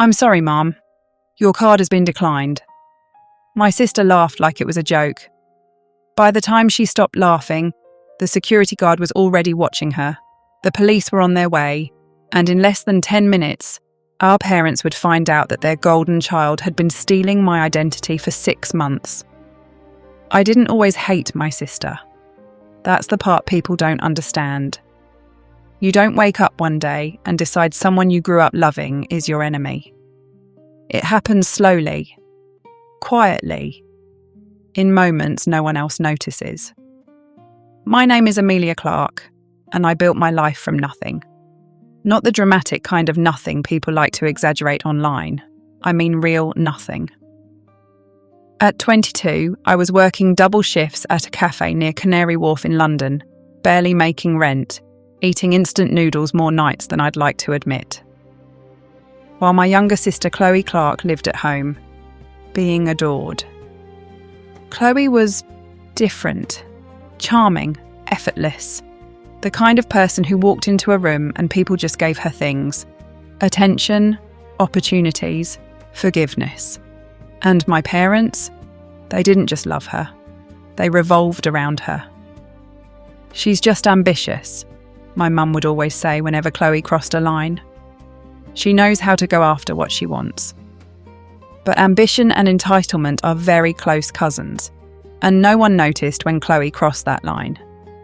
"I'm sorry, Mom. Your card has been declined." My sister laughed like it was a joke. By the time she stopped laughing, the security guard was already watching her. The police were on their way, and in less than 10 minutes, our parents would find out that their golden child had been stealing my identity for 6 months. I didn't always hate my sister. That's the part people don't understand. You don't wake up one day and decide someone you grew up loving is your enemy. It happens slowly, quietly, in moments no one else notices. My name is Amelia Clark, and I built my life from nothing. Not the dramatic kind of nothing people like to exaggerate online. I mean real nothing. At 22, I was working double shifts at a cafe near Canary Wharf in London, barely making rent, eating instant noodles more nights than I'd like to admit. While my younger sister Chloe Clark lived at home, being adored. Chloe was different, charming, effortless. The kind of person who walked into a room and people just gave her things. Attention, opportunities, forgiveness. And my parents, they didn't just love her. They revolved around her. "She's just ambitious," my mum would always say whenever Chloe crossed a line. She knows how to go after what she wants. But ambition and entitlement are very close cousins, and no one noticed when Chloe crossed that line,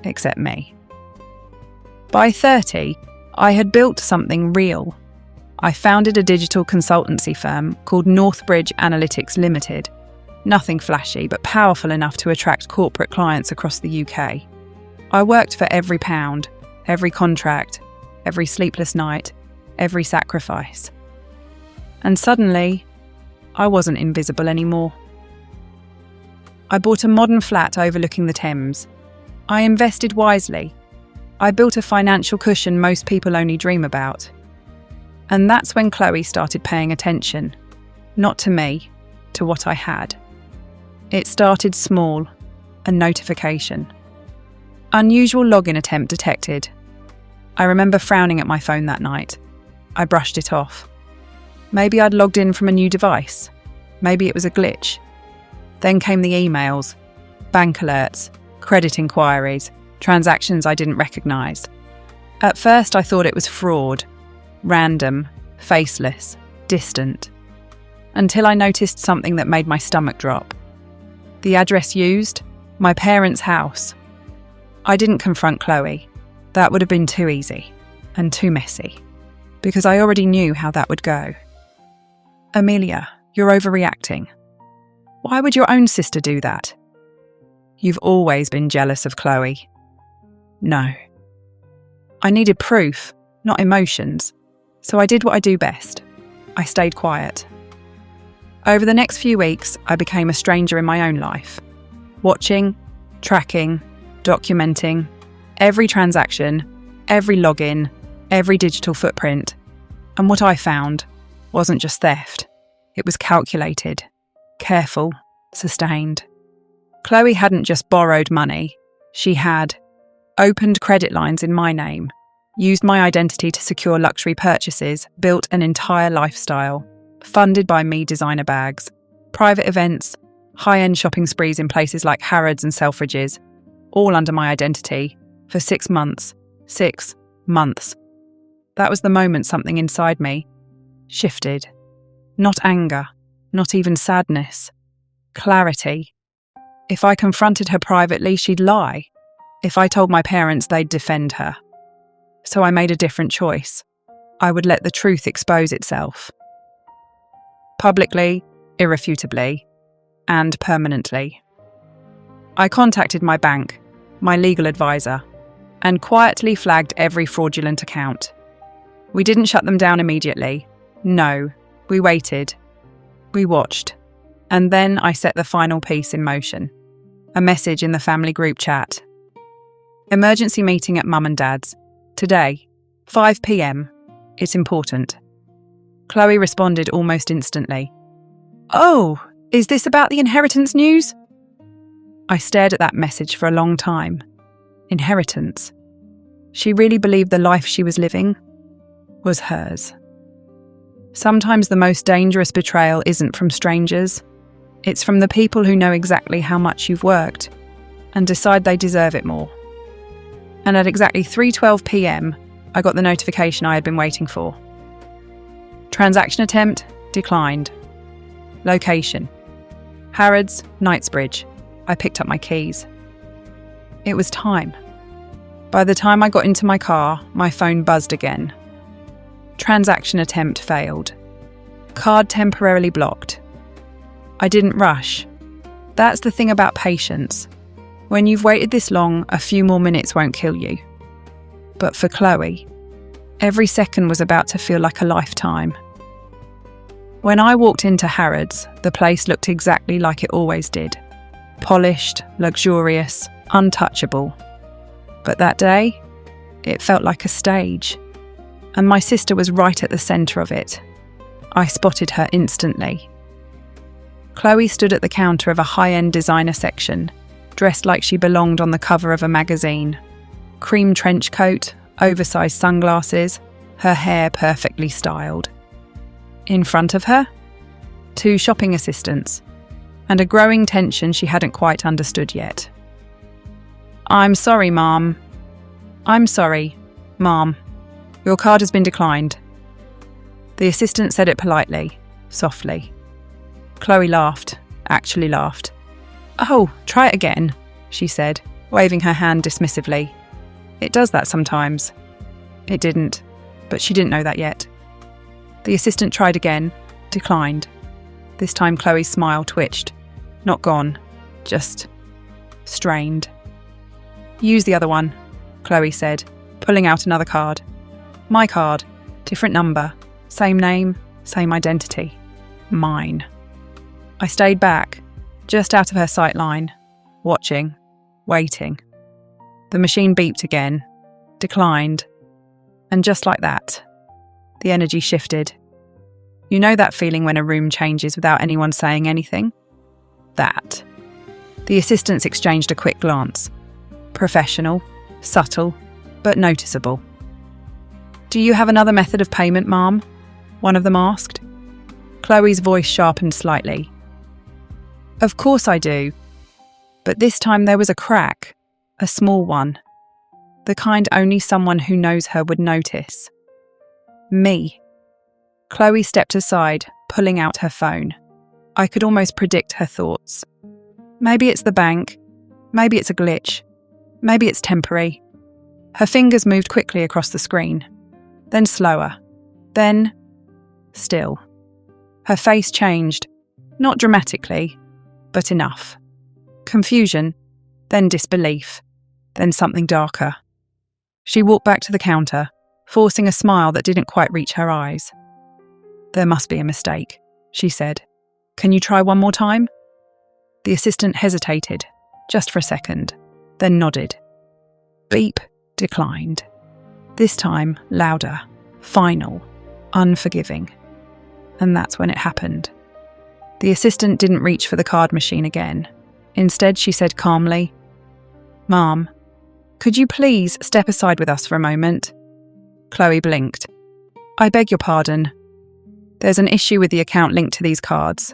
except me. By 30, I had built something real. I founded a digital consultancy firm called Northbridge Analytics Limited. Nothing flashy, but powerful enough to attract corporate clients across the UK. I worked for every pound, every contract, every sleepless night, every sacrifice. And suddenly, I wasn't invisible anymore. I bought a modern flat overlooking the Thames. I invested wisely. I built a financial cushion most people only dream about. And that's when Chloe started paying attention. Not to me, to what I had. It started small, a notification. Unusual login attempt detected. I remember frowning at my phone that night. I brushed it off. Maybe I'd logged in from a new device. Maybe it was a glitch. Then came the emails, bank alerts, credit inquiries, transactions I didn't recognise. At first I thought it was fraud, random, faceless, distant, until I noticed something that made my stomach drop. The address used? My parents' house. I didn't confront Chloe. That would have been too easy and too messy, because I already knew how that would go. "Amelia, you're overreacting. Why would your own sister do that? You've always been jealous of Chloe." No. I needed proof, not emotions, so I did what I do best. I stayed quiet. Over the next few weeks, I became a stranger in my own life, watching, tracking, documenting every transaction, every login, every digital footprint. And what I found wasn't just theft. It was calculated, careful, sustained. Chloe hadn't just borrowed money. She had opened credit lines in my name, used my identity to secure luxury purchases, built an entire lifestyle, funded by me designer bags, private events, high-end shopping sprees in places like Harrods and Selfridges, all under my identity, for 6 months. 6 months. That was the moment something inside me shifted. Not anger, not even sadness. Clarity. If I confronted her privately, she'd lie. If I told my parents, they'd defend her. So I made a different choice. I would let the truth expose itself. Publicly, irrefutably, and permanently. I contacted my bank, my legal advisor, and quietly flagged every fraudulent account. We didn't shut them down immediately. No, we waited. We watched. And then I set the final piece in motion. A message in the family group chat. Emergency meeting at Mum and Dad's. Today, 5 p.m. It's important. Chloe responded almost instantly. "Oh, is this about the inheritance news?" I stared at that message for a long time. Inheritance. She really believed the life she was living was hers. Sometimes the most dangerous betrayal isn't from strangers. It's from the people who know exactly how much you've worked and decide they deserve it more. And at exactly 3:12 p.m, I got the notification I had been waiting for. Transaction attempt declined. Location: Harrods, Knightsbridge. I picked up my keys. It was time. By the time I got into my car, my phone buzzed again. Transaction attempt failed. Card temporarily blocked. I didn't rush. That's the thing about patience. When you've waited this long, a few more minutes won't kill you. But for Chloe, every second was about to feel like a lifetime. When I walked into Harrods, the place looked exactly like it always did. Polished, luxurious, untouchable. But that day, it felt like a stage. And my sister was right at the centre of it. I spotted her instantly. Chloe stood at the counter of a high-end designer section, dressed like she belonged on the cover of a magazine. Cream trench coat, oversized sunglasses, her hair perfectly styled. In front of her, 2 shopping assistants, and a growing tension she hadn't quite understood yet. "I'm sorry, Mom. I'm sorry, Mom. Your card has been declined." The assistant said it politely, softly. Chloe laughed, actually laughed. "Oh, try it again," she said, waving her hand dismissively. "It does that sometimes." It didn't, but she didn't know that yet. The assistant tried again, declined. This time Chloe's smile twitched. Not gone, just strained. "Use the other one," Chloe said, pulling out another card. My card, different number, same name, same identity. Mine. I stayed back, just out of her sight line, watching, waiting. The machine beeped again, declined, and just like that, the energy shifted. You know that feeling when a room changes without anyone saying anything? That. The assistants exchanged a quick glance. Professional, subtle, but noticeable. "Do you have another method of payment, Mom?" one of them asked. Chloe's voice sharpened slightly. "Of course I do. But this time there was a crack, a small one. The kind only someone who knows her would notice. Me." Chloe stepped aside, pulling out her phone. I could almost predict her thoughts. Maybe it's the bank. Maybe it's a glitch. Maybe it's temporary. Her fingers moved quickly across the screen. Then slower. Then still. Her face changed. Not dramatically, but enough. Confusion, then disbelief, then something darker. She walked back to the counter, forcing a smile that didn't quite reach her eyes. "There must be a mistake," she said. "Can you try one more time?" The assistant hesitated, just for a second, then nodded. Beep declined. This time louder, final, unforgiving. And that's when it happened. The assistant didn't reach for the card machine again. Instead, she said calmly, "Mom, could you please step aside with us for a moment?" Chloe blinked. "I beg your pardon. There's an issue with the account linked to these cards."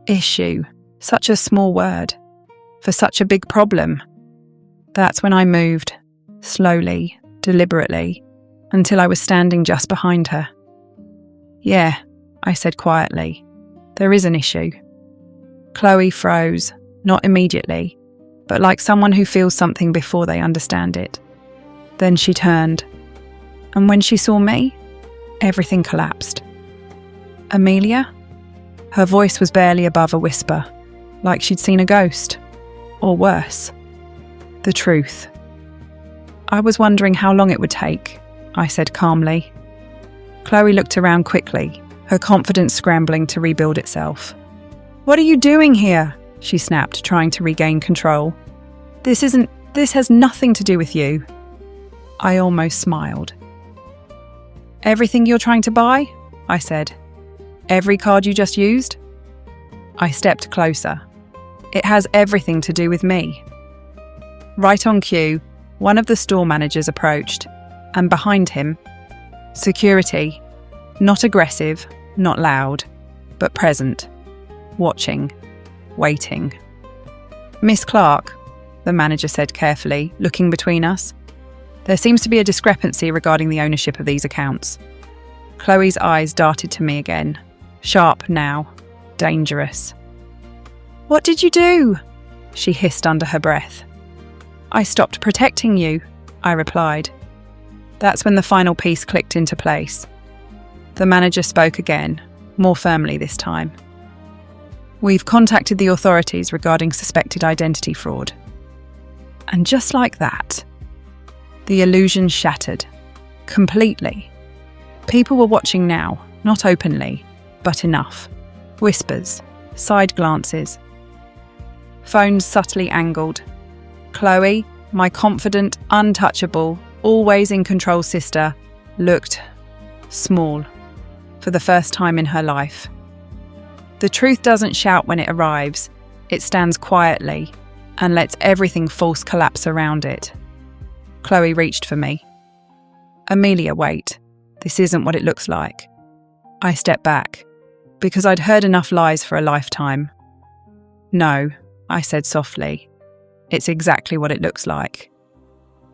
Issue. Such a small word. For such a big problem. That's when I moved, slowly, deliberately, until I was standing just behind her. "Yeah," I said quietly. "There is an issue." Chloe froze, not immediately, but like someone who feels something before they understand it. Then she turned, and when she saw me, everything collapsed. "Amelia?" Her voice was barely above a whisper, like she'd seen a ghost, or worse. The truth. "I was wondering how long it would take," I said calmly. Chloe looked around quickly, her confidence scrambling to rebuild itself. "What are you doing here?" she snapped, trying to regain control. This has nothing to do with you." I almost smiled. "Everything you're trying to buy?" I said. "Every card you just used?" I stepped closer. "It has everything to do with me." Right on cue, one of the store managers approached, and behind him, security, Not aggressive, not loud, but present, watching, waiting. "Miss Clark," the manager said carefully, looking between us. "There seems to be a discrepancy regarding the ownership of these accounts." Chloe's eyes darted to me again, sharp now, dangerous. "What did you do?" she hissed under her breath. "I stopped protecting you," I replied. That's when the final piece clicked into place. The manager spoke again, more firmly this time. "We've contacted the authorities regarding suspected identity fraud." And just like that, the illusion shattered. Completely. People were watching now, not openly, but enough. Whispers, side glances. Phones subtly angled. Chloe, my confident, untouchable, always in control sister, looked small for the first time in her life. The truth doesn't shout when it arrives. It stands quietly and lets everything false collapse around it. Chloe reached for me. "Amelia, wait. This isn't what it looks like." I stepped back, because I'd heard enough lies for a lifetime. "No," I said softly. "It's exactly what it looks like."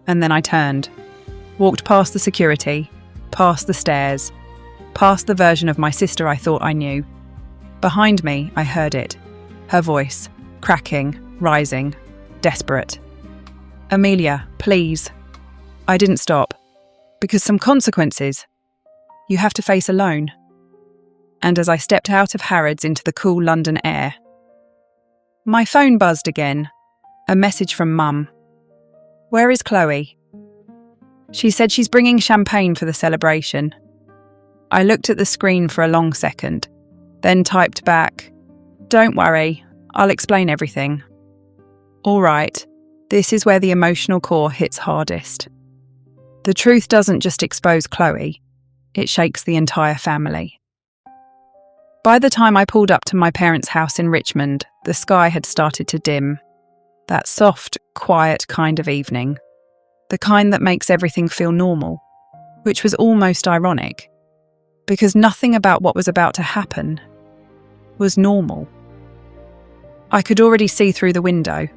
And then I turned, walked past the security, past the stairs, past the version of my sister I thought I knew. Behind me, I heard it. Her voice, cracking, rising, desperate. "Amelia, please." I didn't stop, because some consequences you have to face alone. And as I stepped out of Harrods into the cool London air, my phone buzzed again. A message from Mum. "Where is Chloe?" She said she's bringing champagne for the celebration. I looked at the screen for a long second, then typed back, "Don't worry, I'll explain everything." All right, this is where the emotional core hits hardest. The truth doesn't just expose Chloe, it shakes the entire family. By the time I pulled up to my parents' house in Richmond, the sky had started to dim. That soft, quiet kind of evening. The kind that makes everything feel normal, which was almost ironic, because nothing about what was about to happen was normal. I could already see through the window.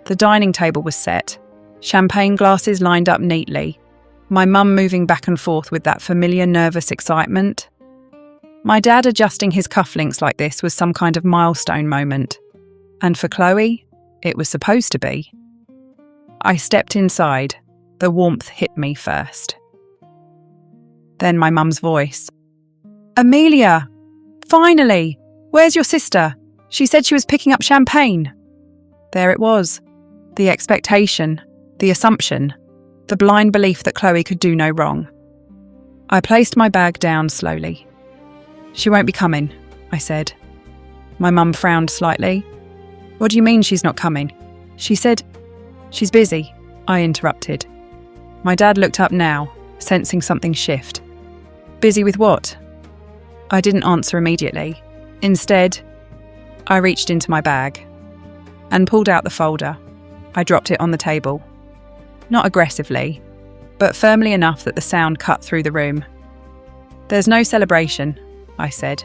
The dining table was set, champagne glasses lined up neatly, my mum moving back and forth with that familiar nervous excitement. My dad adjusting his cufflinks like this was some kind of milestone moment. And for Chloe, it was supposed to be. I stepped inside. The warmth hit me first. Then my mum's voice. "Amelia! Finally! Where's your sister? She said she was picking up champagne." There it was. The expectation, the assumption, the blind belief that Chloe could do no wrong. I placed my bag down slowly. "She won't be coming," I said. My mum frowned slightly. "What do you mean she's not coming?" She said, "She's busy," I interrupted. My dad looked up now, sensing something shift. "Busy with what?" I didn't answer immediately. Instead, I reached into my bag and pulled out the folder. I dropped it on the table. Not aggressively, but firmly enough that the sound cut through the room. "There's no celebration," I said.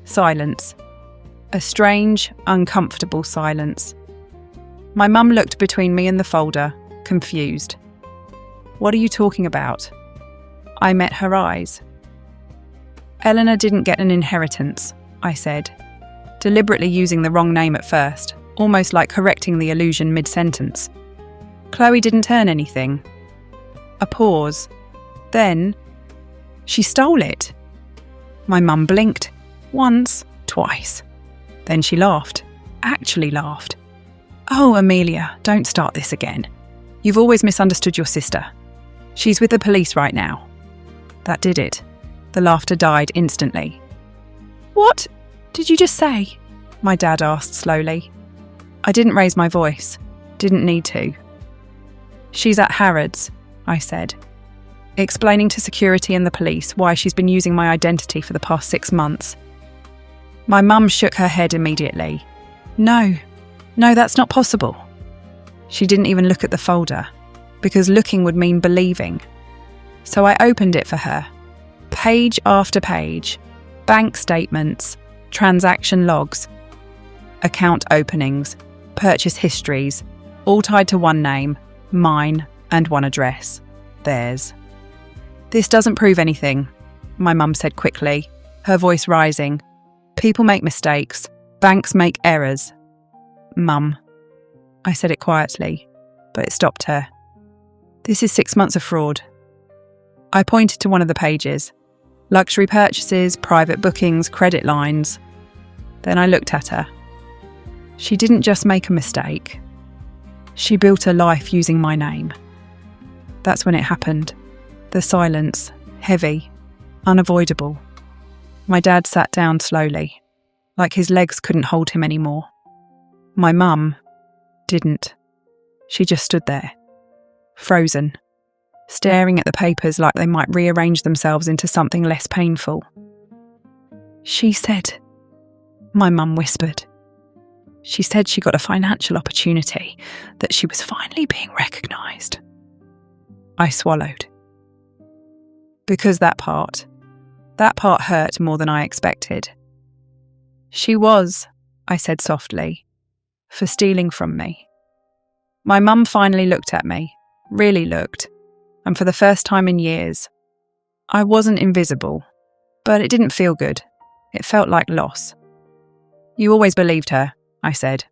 Silence. A strange, uncomfortable silence. My mum looked between me and the folder, confused. "What are you talking about?" I met her eyes. "Eleanor didn't get an inheritance," I said, deliberately using the wrong name at first, almost like correcting the illusion mid-sentence. "Chloe didn't earn anything." A pause. Then, "She stole it." My mum blinked. Once, twice. Then she laughed. Actually laughed. "Oh, Amelia, don't start this again. You've always misunderstood your sister. She's with the police right now." That did it. The laughter died instantly. "What did you just say?" my dad asked slowly. I didn't raise my voice. Didn't need to. "She's at Harrods," I said, explaining to security and the police why she's been using my identity for the past 6 months. My mum shook her head immediately. No, that's not possible." She didn't even look at the folder, because looking would mean believing. So I opened it for her. Page after page, bank statements, transaction logs, account openings, purchase histories, all tied to one name, mine, and one address, theirs. "This doesn't prove anything," my mum said quickly, her voice rising. "People make mistakes. Banks make errors." "Mum," I said it quietly, but it stopped her. "This is 6 months of fraud." I pointed to one of the pages. Luxury purchases, private bookings, credit lines. Then I looked at her. She didn't just make a mistake. She built a life using my name. That's when it happened. The silence, heavy, unavoidable. My dad sat down slowly, like his legs couldn't hold him anymore. My mum didn't. She just stood there, frozen, staring at the papers like they might rearrange themselves into something less painful. "She said," my mum whispered. "She said she got a financial opportunity, that she was finally being recognised." I swallowed. Because that part hurt more than I expected. "She was," I said softly, "for stealing from me." My mum finally looked at me, really looked, and for the first time in years. I wasn't invisible, but it didn't feel good. It felt like loss. "You always believed her," I said,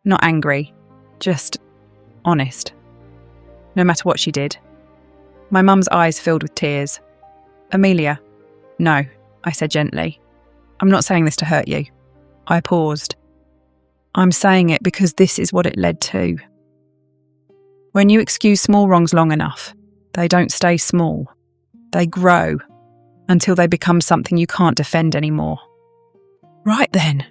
not angry, just honest. No matter what she did. My mum's eyes filled with tears. "Amelia." "No," I said gently. "I'm not saying this to hurt you." I paused. "I'm saying it because this is what it led to." When you excuse small wrongs long enough, they don't stay small. They grow until they become something you can't defend anymore. "Right then."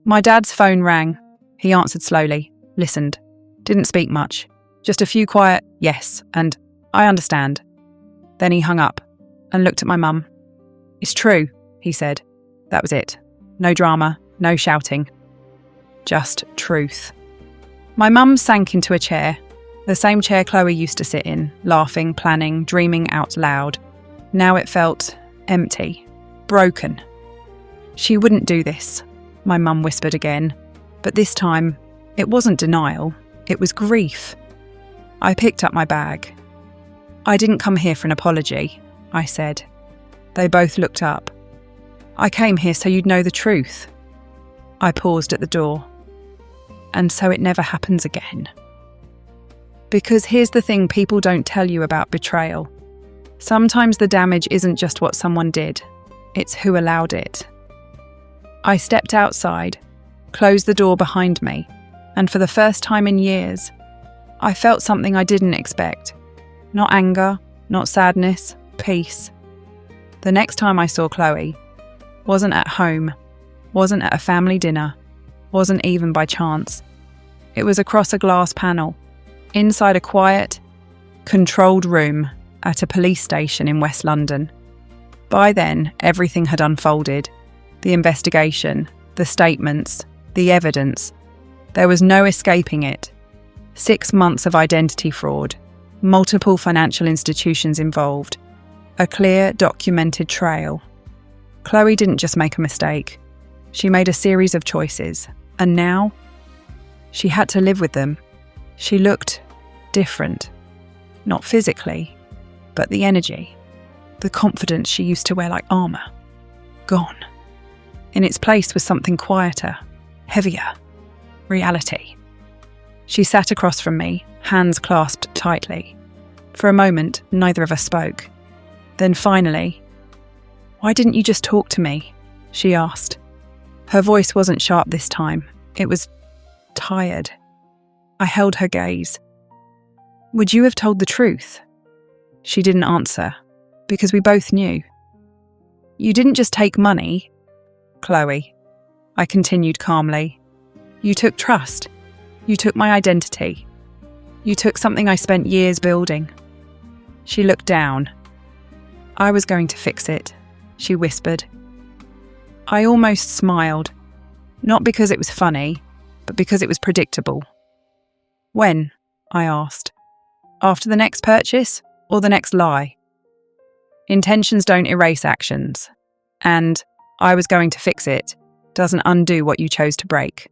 My dad's phone rang. He answered slowly, listened, didn't speak much. Just a few quiet yes and "I understand." Then he hung up and looked at my mum. "It's true," he said. That was it. No drama, no shouting. Just truth. My mum sank into a chair, the same chair Chloe used to sit in, laughing, planning, dreaming out loud. Now it felt empty, broken. "She wouldn't do this," my mum whispered again. But this time, it wasn't denial, it was grief. I picked up my bag. "I didn't come here for an apology," I said. They both looked up. "I came here so you'd know the truth." I paused at the door. "And so it never happens again." Because here's the thing people don't tell you about betrayal. Sometimes the damage isn't just what someone did, it's who allowed it. I stepped outside, closed the door behind me, and for the first time in years, I felt something I didn't expect. Not anger, not sadness, peace. The next time I saw Chloe, wasn't at home, wasn't at a family dinner, wasn't even by chance. It was across a glass panel, inside a quiet, controlled room at a police station in West London. By then, everything had unfolded. The investigation, the statements, the evidence. There was no escaping it. 6 months of identity fraud, multiple financial institutions involved, a clear, documented trail. Chloe didn't just make a mistake. She made a series of choices, and now she had to live with them. She looked different, not physically, but the energy, the confidence she used to wear like armour, gone. In its place was something quieter, heavier, reality. She sat across from me, hands clasped tightly. For a moment, neither of us spoke. Then finally, "Why didn't you just talk to me?" she asked. Her voice wasn't sharp this time. It was tired. I held her gaze. "Would you have told the truth?" She didn't answer, because we both knew. "You didn't just take money, Chloe," I continued calmly. "You took trust. You took my identity. You took something I spent years building." She looked down. "I was going to fix it," she whispered. I almost smiled, not because it was funny, but because it was predictable. "When?" I asked. "After the next purchase or the next lie?" Intentions don't erase actions, and I was going to fix it doesn't undo what you chose to break.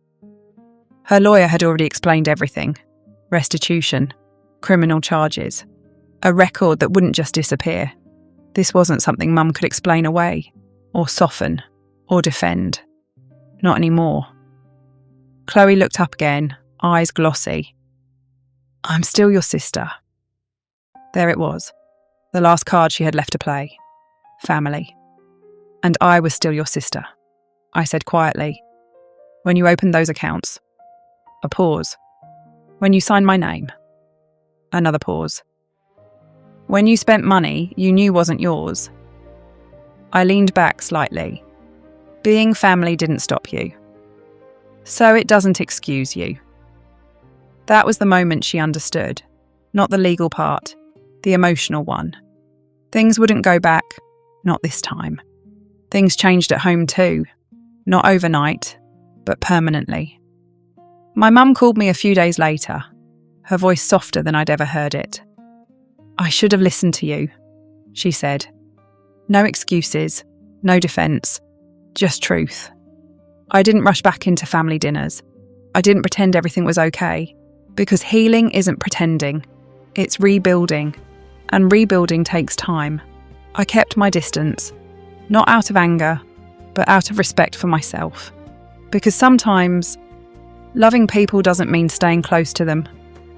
Her lawyer had already explained everything: restitution, criminal charges, a record that wouldn't just disappear. This wasn't something Mum could explain away, or soften, or defend. Not anymore. Chloe looked up again, eyes glossy. "I'm still your sister." There it was, the last card she had left to play. Family. "And I was still your sister," I said quietly. "When you opened those accounts." A pause. "When you signed my name." Another pause. "When you spent money you knew wasn't yours." I leaned back slightly. Being family didn't stop you. So it doesn't excuse you. That was the moment she understood. Not the legal part, the emotional one. Things wouldn't go back, not this time. Things changed at home too. Not overnight, but permanently. My mum called me a few days later, her voice softer than I'd ever heard it. "I should have listened to you," she said. "No excuses, no defence, just truth. I didn't rush back into family dinners. I didn't pretend everything was okay, because healing isn't pretending, it's rebuilding, and rebuilding takes time. I kept my distance, not out of anger, but out of respect for myself. Because sometimes, loving people doesn't mean staying close to them.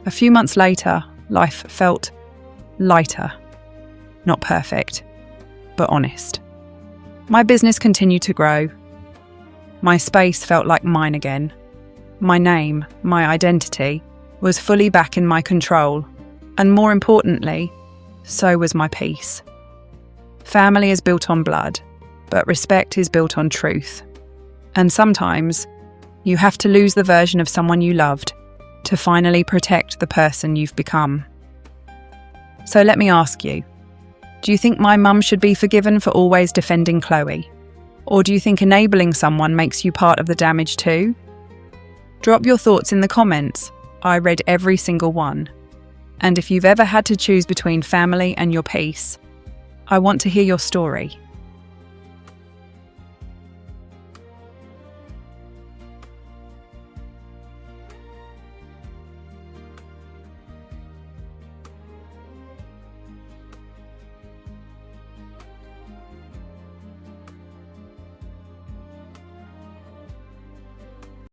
A few months later, life felt lighter. Not perfect, but honest. My business continued to grow. My space felt like mine again. My name, my identity, was fully back in my control. And more importantly, so was my peace. Family is built on blood, but respect is built on truth. And sometimes, you have to lose the version of someone you loved to finally protect the person you've become. So let me ask you, do you think my mum should be forgiven for always defending Chloe? Or do you think enabling someone makes you part of the damage too? Drop your thoughts in the comments. I read every single one. And if you've ever had to choose between family and your peace, I want to hear your story.